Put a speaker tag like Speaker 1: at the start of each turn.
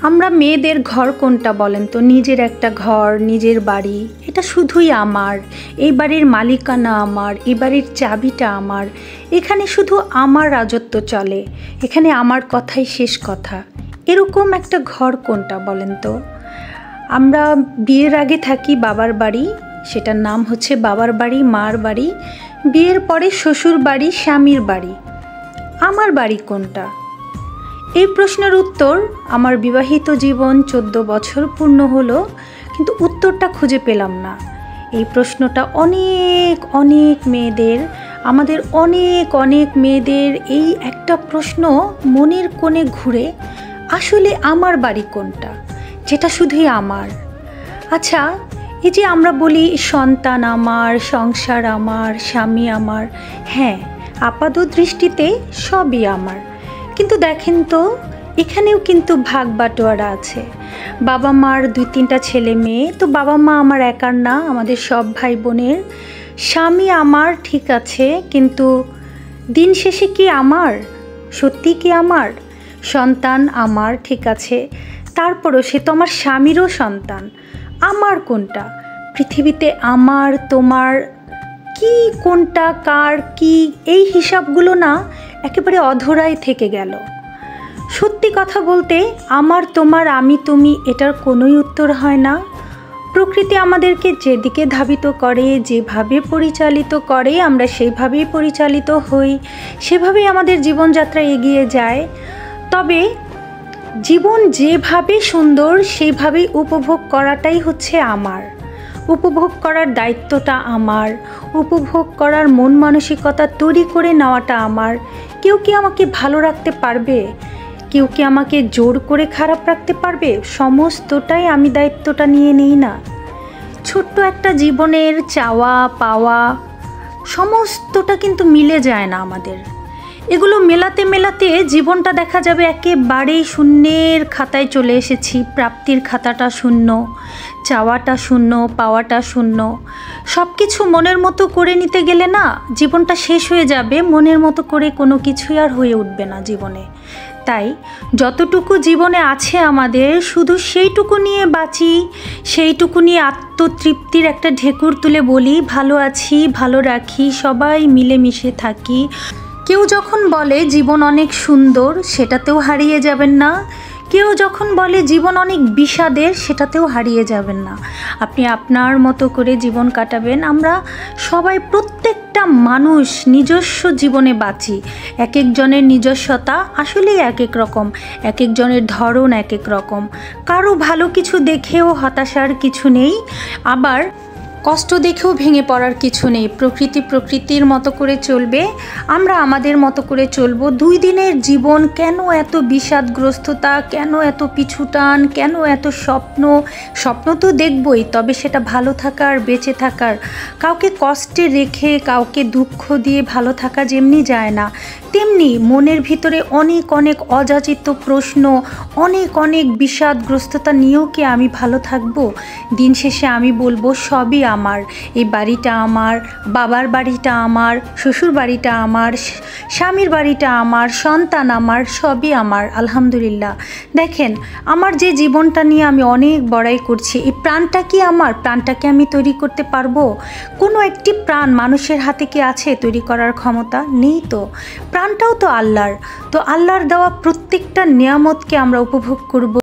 Speaker 1: আমরা মেয়েদের ঘর কোনটা বলেন তো? নিজের একটা ঘর, নিজের বাড়ি, এটা শুধুই আমার। এই বাড়ির মালিকানা আমার, এই বাড়ির চাবিটা আমার। এখানে শুধু আমার রাজত্ব চলে, এখানে আমার কথাই শেষ কথা। এরকম একটা ঘর কোনটা বলেন তো? আমরা বিয়ের আগে থাকি বাবার বাড়ি, সেটার নাম হচ্ছে বাবার বাড়ি, মার বাড়ি। বিয়ের পরে শ্বশুর বাড়ি, স্বামীর বাড়ি। আমার বাড়ি কোনটা? এই প্রশ্নের উত্তর আমার বিবাহিত জীবন 14 বছর পূর্ণ হলো, কিন্তু উত্তরটা খুঁজে পেলাম না। এই প্রশ্নটা অনেক অনেক মেয়েদের, আমাদের অনেক অনেক মেয়েদের এই একটা প্রশ্ন মনের কোণে ঘুরে, আসলে আমার বাড়ি কোনটা, যেটা শুধুই আমার। আচ্ছা, এই যে আমরা বলি সন্তান আমার, সংসার আমার, স্বামী আমার, হ্যাঁ আপাত দৃষ্টিতে সবই আমার, কিন্তু দেখেন তো এখানেও কিন্তু ভাগ বাটোয়ারা আছে। বাবা মার 2-3টা ছেলে মেয়ে, তো বাবা মা আমার একার না, আমাদের সব ভাই বোনের। স্বামী আমার ঠিক আছে, কিন্তু দিন শেষে কি আমার? সত্যি কি আমার? সন্তান আমার ঠিক আছে, তারপরও সে তো আমার স্বামীরও সন্তান। আমার কোনটা পৃথিবীতে? আমার তোমার কি কোনটা কার কি, এই হিসাবগুলো না একেবারে অধরাই থেকে গেল। সত্যি কথা বলতে আমার তোমার আমি তুমি এটার কোনোই উত্তর হয় না। প্রকৃতি আমাদেরকে যেদিকে ধাবিত করে, যেভাবে পরিচালিত করে, আমরা সেইভাবেই পরিচালিত হই, সেভাবেই আমাদের জীবনযাত্রা এগিয়ে যায়। তবে জীবন যেভাবে সুন্দর সেইভাবেই উপভোগ করাটাই হচ্ছে আমার। উপভোগ করার দায়িত্বটা আমার, উপভোগ করার মন মানসিকতা তৈরি করে নেওয়াটা আমার। কেউ কি আমাকে ভালো রাখতে পারবে? কেউ কি আমাকে জোর করে খারাপ রাখতে পারবে? সমস্তটাই আমি দায়িত্বটা নিয়ে নিই না? ছোট্ট একটা জীবনের চাওয়া পাওয়া সমস্তটা কিন্তু মিলে যায় না আমাদের। এগুলো মেলাতে মেলাতে জীবনটা দেখা যাবে একেবারেই শূন্যের খাতায় চলে এসেছি। প্রাপ্তির খাতাটা শূন্য, চাওয়াটা শূন্য, পাওয়াটা শূন্য। সব কিছু মনের মতো করে নিতে গেলে না জীবনটা শেষ হয়ে যাবে, মনের মতো করে কোনো কিছুই আর হয়ে উঠবে না জীবনে। তাই যতটুকু জীবনে আছে আমাদের, শুধু সেইটুকু নিয়ে বাঁচি, সেইটুকু নিয়ে আত্মতৃপ্তির একটা ঢেকুর তুলে বলি ভালো আছি, ভালো রাখি, সবাই মিলেমিশে থাকি। কেউ যখন বলে জীবন অনেক সুন্দর, সেটাতেও হারিয়ে যাবেন না। কেউ যখন বলে জীবন অনেক বিষাদের, সেটাতেও হারিয়ে যাবেন না। আপনি আপনার মতো করে জীবন কাটাবেন। আমরা সবাই, প্রত্যেকটা মানুষ নিজস্ব জীবনে বাঁচি। এক একজনের নিজস্বতা আসলেই এক এক রকম, এক একজনের ধরন এক এক রকম। কারো ভালো কিছু দেখেও হতাশার কিছু নেই, আবার কষ্ট দেখেও ভেঙে পড়ার কিছু নেই। প্রকৃতি প্রকৃতির মতো করে চলবে, আমরা আমাদের মতো করে চলব। 2 দিনের জীবন, কেন এত বিষাদগ্রস্ততা, কেন এত পিছুটান, কেন এত স্বপ্ন? স্বপ্ন তো দেখবই, তবে সেটা ভালো থাকার, বেঁচে থাকার। কাউকে কষ্টে রেখে, কাউকে দুঃখ দিয়ে ভালো থাকা যেমনি যায় না, তেমনি মনের ভিতরে অনেক অনেক অযাচিত প্রশ্ন, অনেক অনেক বিষাদগ্রস্ততা নিয়েও কি আমি ভালো থাকবো? দিন শেষে আমি বলবো সবই আমার। এই বাড়িটা আমার, বাবার বাড়িটা আমার, শ্বশুর বাড়িটা আমার, স্বামীর বাড়িটা আমার, সন্তান আমার, সবই আমার, আলহামদুলিল্লাহ। দেখেন, আমার যে জীবনটা নিয়ে আমি অনেক বড়াই করছি, এই প্রাণটা কি আমার? প্রাণটাকে আমি তৈরি করতে পারবো? কোনো একটি প্রাণ মানুষের হাতে কি আছে তৈরি করার ক্ষমতা? নেই তো। প্রাণটাও তো আল্লাহর। তো আল্লাহর দেওয়া প্রত্যেকটা নিয়ামতকে আমরা উপভোগ করব।